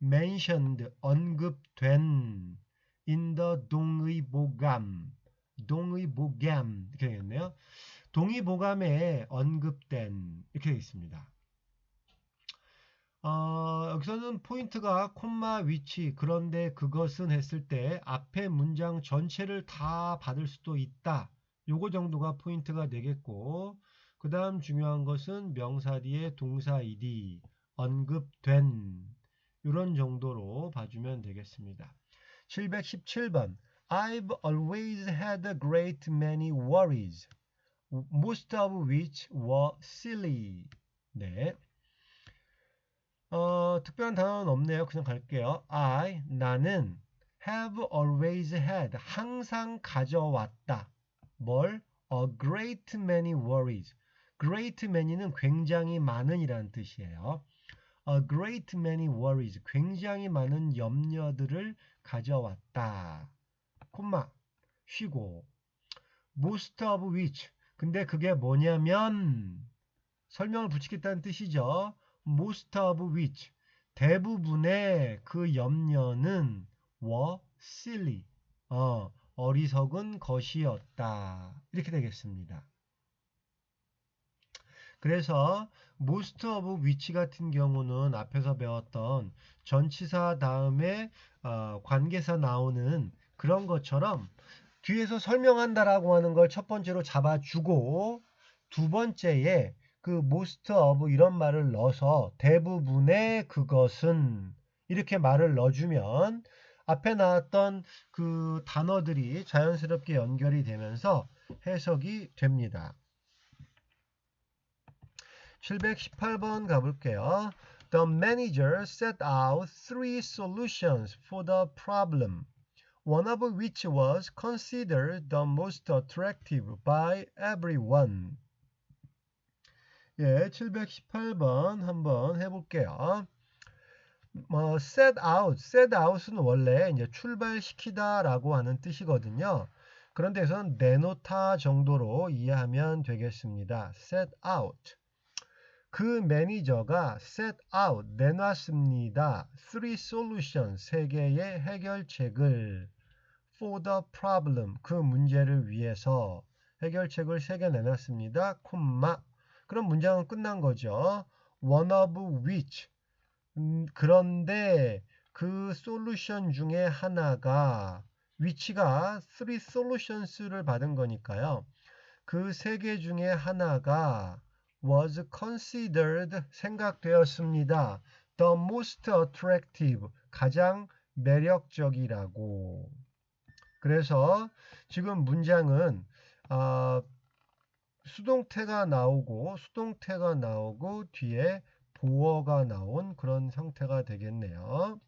mentioned, 언급된 in the 동의보감, 이렇게 되겠네요. 동의보감에 언급된 이렇게 되어 있습니다. 여기서는 포인트가 콤마 위치, 그런데 그것은 했을 때 앞에 문장 전체를 다 받을 수도 있다. 요거 정도가 포인트가 되겠고, 그 다음 중요한 것은 명사 뒤에 동사 ed, 언급된 이런 정도로 봐주면 되겠습니다. 717번 I've always had a great many worries, most of which were silly. 네. 특별한 단어는 없네요. 그냥 갈게요. 나는 have always had, 항상 가져왔다. 뭘? A great many worries. great many는 굉장히 많은 이라는 뜻이에요. A great many worries, 굉장히 많은 염려들을 가져왔다. 콤마, 쉬고. most of which, 근데 그게 뭐냐면 설명을 붙이겠다는 뜻이죠. most of which, 대부분의 그 염려는 were silly, 어리석은 것이었다. 이렇게 되겠습니다. 그래서 most of which 같은 경우는 앞에서 배웠던 전치사 다음에 관계사 나오는 그런 것처럼 뒤에서 설명한다라고 하는 걸 첫 번째로 잡아주고 두 번째에 그 most of 이런 말을 넣어서 대부분의 그것은 이렇게 말을 넣어주면 앞에 나왔던 그 단어들이 자연스럽게 연결이 되면서 해석이 됩니다. 718번 가볼게요. The manager set out three solutions for the problem, one of which was considered the most attractive by everyone. 예, 718번 한번 해볼게요. set out은 원래 이제 출발시키다라고 하는 뜻이거든요. 그런 데서는 내놓다 정도로 이해하면 되겠습니다. set out. 그 매니저가 set out, 내놨습니다. three solutions, 세 개의 해결책을 for the problem, 그 문제를 위해서 해결책을 세 개 내놨습니다. 콤마. 그럼 문장은 끝난 거죠. one of which, 그런데 그 솔루션 중에 하나가 which가 three solutions를 받은 거니까요. 그 세 개 중에 하나가 was considered, 생각되었습니다. the most attractive, 가장 매력적이라고. 그래서 지금 문장은 수동태가 나오고 뒤에 보어가 나온 그런 형태가 되겠네요.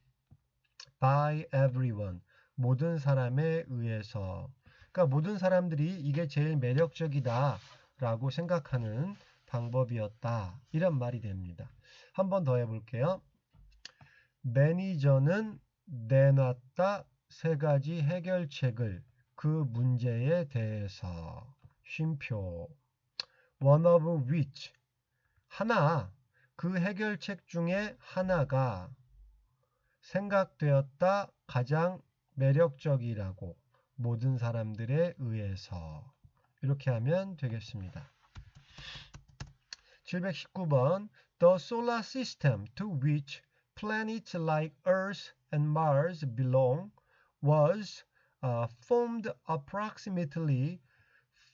by everyone, 모든 사람에 의해서. 그러니까 모든 사람들이 이게 제일 매력적이다 라고 생각하는 방법이었다, 이런 말이 됩니다. 한 번 더 해볼게요. 매니저는 내놨다 세 가지 해결책을 그 문제에 대해서. 쉼표. one of which, 하나, 그 해결책 중에 하나가 생각되었다 가장 매력적이라고, 모든 사람들에 의해서. 이렇게 하면 되겠습니다. 719번 The solar system to which planets like Earth and Mars belong was formed approximately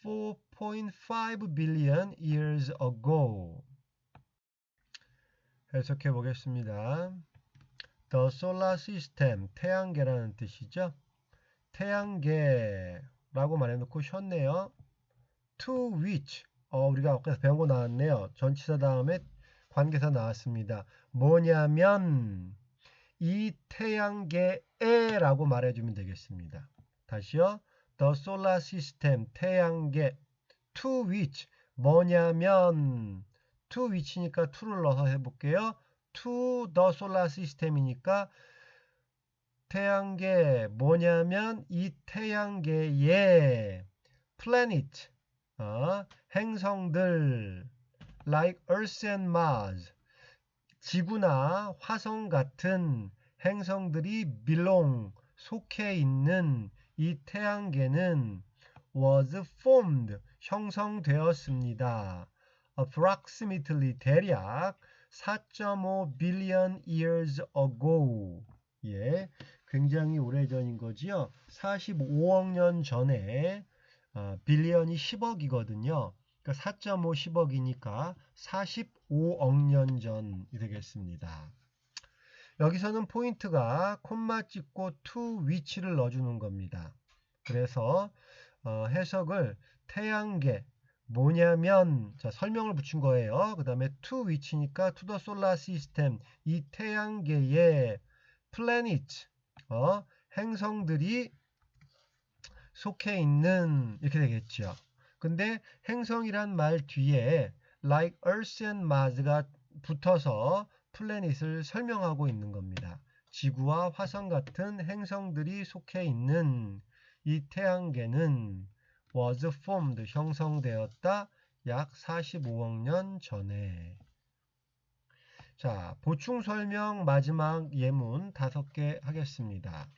4.5 billion years ago. 해석해 보겠습니다. The solar system, 태양계라는 뜻이죠. 태양계라고 말해놓고 쉬었네요. To which, 우리가 아까 배운 거 나왔네요. 전치사 다음에 관계사 나왔습니다. 뭐냐면 이 태양계에 라고 말해주면 되겠습니다. 다시요. The solar system, 태양계. To which, 뭐냐면, to which니까 to를 넣어서 해볼게요. to the solar system이니까 태양계, 뭐냐면 이 태양계에 planet, 행성들, like Earth and Mars, 지구나 화성 같은 행성들이 belong, 속해 있는 이 태양계는 was formed, 형성되었습니다. approximately, 대략 4.5 billion years ago. 예, 굉장히 오래전인 거지요. 45억 년 전에, 빌리언이 10억이거든요. 그러니까 4.5 10억이니까 45억 년 전이 되겠습니다. 여기서는 포인트가 콤마 찍고 to which를 넣어주는 겁니다. 그래서 해석을 태양계, 뭐냐면, 자, 설명을 붙인 거예요. 그 다음에 to which니까 to the solar system, 이 태양계에 planet, 행성들이 속해 있는, 이렇게 되겠죠. 근데 행성이란 말 뒤에 like Earth and Mars가 붙어서 플래닛을 설명하고 있는 겁니다. 지구와 화성 같은 행성들이 속해 있는 이 태양계는 was formed, 형성되었다 약 45억 년 전에. 자, 보충 설명 마지막 예문 5개 하겠습니다.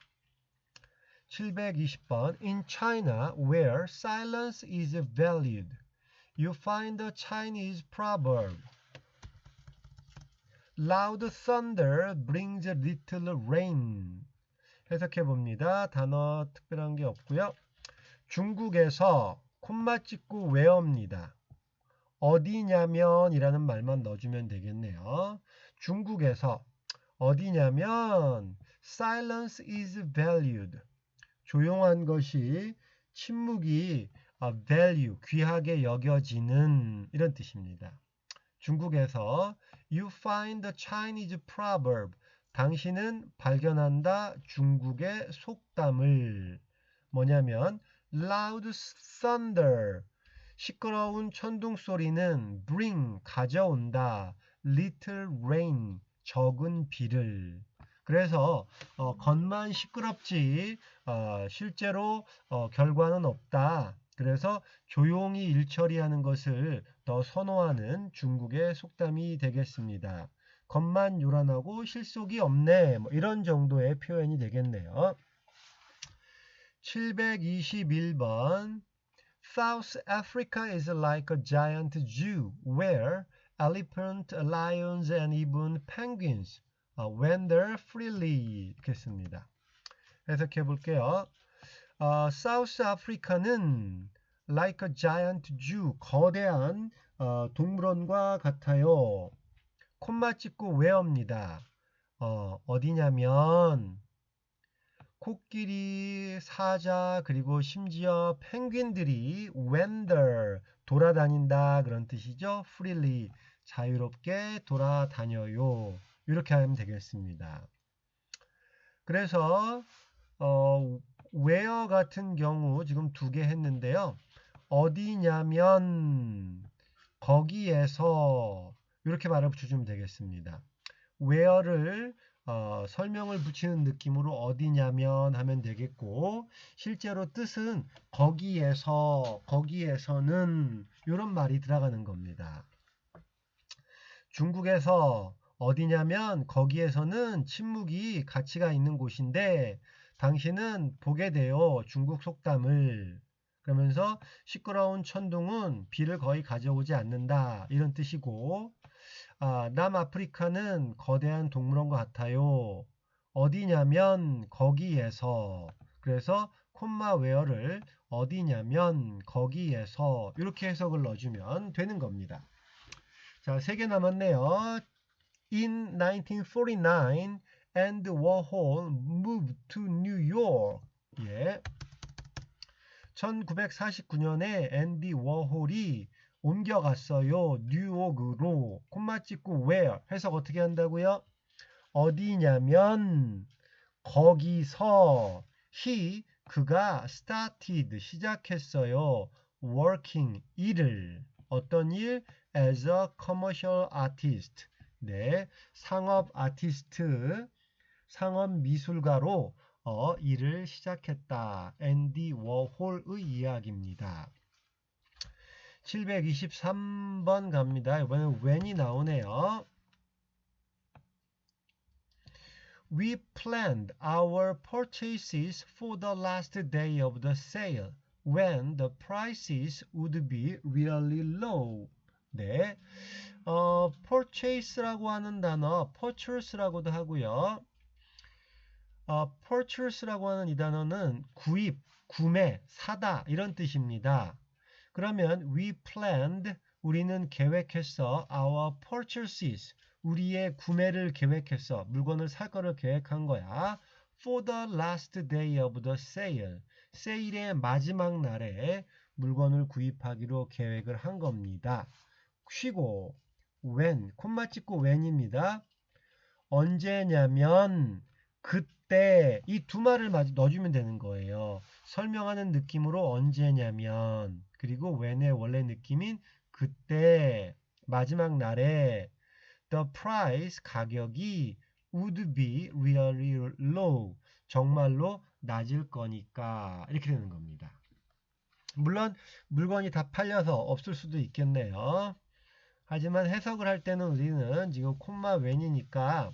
720번 In China, where silence is valued, you find the Chinese proverb Loud thunder brings little rain. 해석해 봅니다. 단어 특별한 게 없고요. 중국에서 콤마 찍고 외웁니다. 어디냐면 이라는 말만 넣어주면 되겠네요. 중국에서 어디냐면 silence is valued. 조용한 것이, 침묵이 value, 귀하게 여겨지는, 이런 뜻입니다. 중국에서 You find the Chinese proverb. 당신은 발견한다 중국의 속담을. 뭐냐면 loud thunder. 시끄러운 천둥 소리는 bring 가져온다. little rain 적은 비를. 그래서 겉만 시끄럽지 실제로 결과는 없다. 그래서 조용히 일 처리하는 것을 더 선호하는 중국의 속담이 되겠습니다. 겉만 요란하고 실속이 없네. 뭐 이런 정도의 표현이 되겠네요. 721번 South Africa is like a giant zoo where elephant, lions, and even penguins wander freely. 이렇게 씁니다. 해석해 볼게요. 사우스 아프리카는 like a giant zoo, 거대한 동물원과 같아요. 콤마 찍고 where입니다. 어디냐면 코끼리, 사자, 그리고 심지어 펭귄들이 wander, 돌아다닌다 그런 뜻이죠. freely, 자유롭게 돌아다녀요. 이렇게 하면 되겠습니다. 그래서 where 같은 경우 지금 두 개 했는데요. 어디냐면 거기에서 이렇게 말을 붙여주면 되겠습니다. where를 설명을 붙이는 느낌으로 어디냐면 하면 되겠고 실제로 뜻은 거기에서, 거기에서는 이런 말이 들어가는 겁니다. 중국에서 어디냐면 거기에서는 침묵이 가치가 있는 곳인데 당신은 보게 돼요. 중국 속담을. 그러면서 시끄러운 천둥은 비를 거의 가져오지 않는다. 이런 뜻이고 남아프리카는 거대한 동물원과 같아요. 어디냐면 거기에서. 그래서 콤마 웨어를 어디냐면 거기에서 이렇게 해석을 넣어주면 되는 겁니다. 자, 3개 남았네요. In 1949, Andy Warhol moved to New York. 예. 1949년에 앤디 워홀이 옮겨갔어요. 뉴욕으로. 콤마 찍고 where. 해석 어떻게 한다고요? 어디냐면 거기서 그가 started 시작했어요. working 일을. 어떤 일? as a commercial artist. 네, 상업 아티스트, 상업 미술가로 일을 시작했다. 앤디 워홀의 이야기입니다. 723번 갑니다. 이번엔 when이 나오네요. We planned our purchases for the last day of the sale when the prices would be really low. 네, purchase라고 하는 단어, purchase라고도 하고요. purchase라고 하는 이 단어는 구입, 구매, 사다 이런 뜻입니다. 그러면 we planned, 우리는 계획했어. our purchases, 우리의 구매를 계획했어. 물건을 살 거를 계획한 거야. for the last day of the sale, 세일의 마지막 날에 물건을 구입하기로 계획을 한 겁니다. 쉬고 when, 콤마 찍고 when입니다. 언제냐면 그때, 이 두 말을 넣어주면 되는 거예요. 설명하는 느낌으로 언제냐면, 그리고 when의 원래 느낌인 그때, 마지막 날에 the price, 가격이 would be really low, 정말로 낮을 거니까 이렇게 되는 겁니다. 물론 물건이 다 팔려서 없을 수도 있겠네요. 하지만 해석을 할 때는 우리는 지금 콤마 when이니까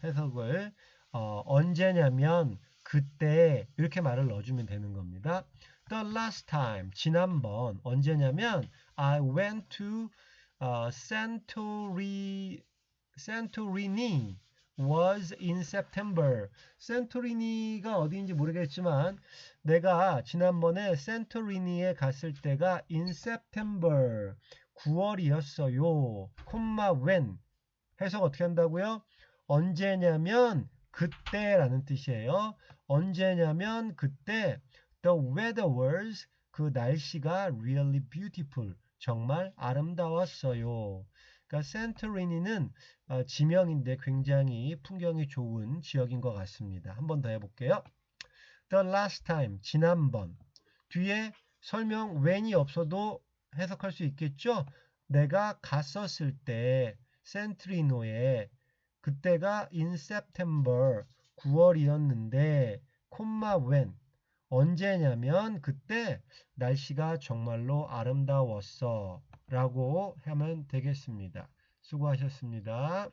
해석을 언제냐면 그때 이렇게 말을 넣어주면 되는 겁니다. The last time, 지난번. 언제냐면 I went to Santorini was in September. 센토리니가 어디인지 모르겠지만 내가 지난번에 센토리니에 갔을 때가 in September, 9월이었어요. 콤마 when. 해석 어떻게 한다고요? 언제냐면 그때라는 뜻이에요. 언제냐면 그때 the weather was, 그 날씨가 really beautiful, 정말 아름다웠어요. 그러니까 산토리니는 지명인데 굉장히 풍경이 좋은 지역인 것 같습니다. 한 번 더 해볼게요. The last time, 지난번. 뒤에 설명 when이 없어도 해석할 수 있겠죠? 내가 갔었을 때 센트리노에 그때가 in September 9월이었는데 콤마 when 언제냐면 그때 날씨가 정말로 아름다웠어 라고 하면 되겠습니다. 수고하셨습니다.